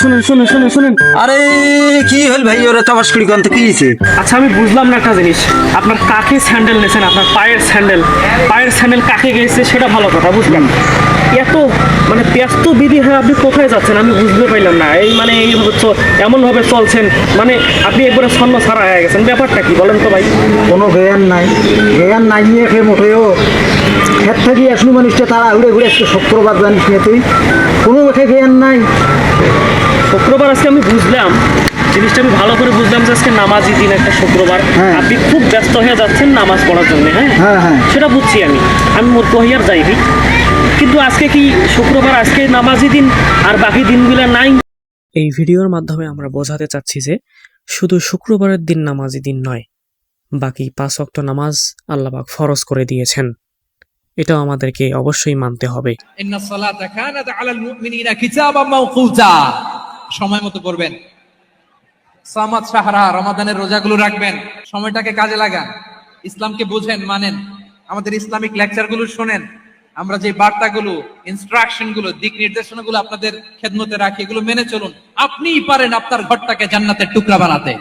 শুনেন শুনেন শুনেন শুনেন। আরে কি হল ভাই, ওরা তামাশ করি কান্তে কি হয়েছে? আচ্ছা আমি বুঝলাম না একটা জিনিস, আপনার কাকে স্যান্ডেল নিয়েছেন? আপনার পায়ের স্যান্ডেল কাকে গেছে সেটা ভালো কথা বুঝলাম। এত মানে ব্যস্ত বিধি হয়ে আপনি কোথায় যাচ্ছেন আমি বুঝতে পারলাম না। এই মানে এইভাবে এমনভাবে চলছেন, মানে আপনি একবারে ছন্ন ছাড়া হয়ে গেছেন। ব্যাপারটা কি বলেন তো ভাই? কোনো জ্ঞান নাই নিয়ে খেয়ে মোটেও খেত থেকে আসলি মানুষটা তারা উড়ে ঘুরে আসছে শুক্রবার জানিস নিয়ে তুই কোনো মুখে জ্ঞান নাই। শুক্রবার আজকে আমি বুঝলাম জিনিসটা, আমি ভালো করে বুঝলাম যে আজকে নামাজি দিন, একটা শুক্রবার। হ্যাঁ। আপনি খুব ব্যস্ত হয়ে যাচ্ছেন নামাজ পড়ার জন্য। হ্যাঁ হ্যাঁ হ্যাঁ সেটা বুঝছি আমি, আমি মূর্খ হইয়ার যাই ভাই। কিন্তু আজকে কি শুক্রবার, আজকে নামাজি দিন আর বাকি দিনগুলো নাই? এই ভিডিওর মাধ্যমে আমরা বোঝাতে চাচ্ছি যে শুধু শুক্রবারের দিন নামাজি দিন নয়, বাকি 5 ওয়াক্ত নামাজ আল্লাহ পাক ফরজ করে দিয়েছেন। এটাও আমাদেরকে অবশ্যই মানতে হবে। ইন্নাস সালাতা কানাত আলাল মুমিনিনা কিতাবাম মাওকুতা, সময় মতো পড়বেন। সামাত শাহরা, রমাদানের রোজাগুলো রাখবেন, সময়টাকে কাজে লাগান, ইসলামকে বুঝেন মানেন, আমাদের ইসলামিক লেকচারগুলো শোনেন, আমরা যে বার্তাগুলো, ইনস্ট্রাকশনগুলো, দিক নির্দেশনাগুলো আপনাদের খেদমতে রাখি, এগুলো মেনে চলুন। আপনিই পারেন আপনার ঘরটাকে জান্নাতের টুকরা বানাতে।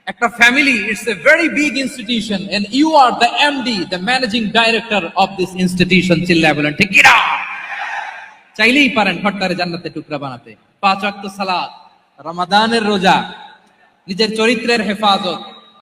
একটা family, it's a very big institution and you are the MD, the managing director of this institution. চিল্লায় বলেন ঠিক কিনা? চাইলেই পারেন ঘরটারে জান্নাতের টুকরা বানাতে। 5 ওয়াক্ত সালাত, রমাদানের রোজা, নিজের চরিত্রের হেফাজত,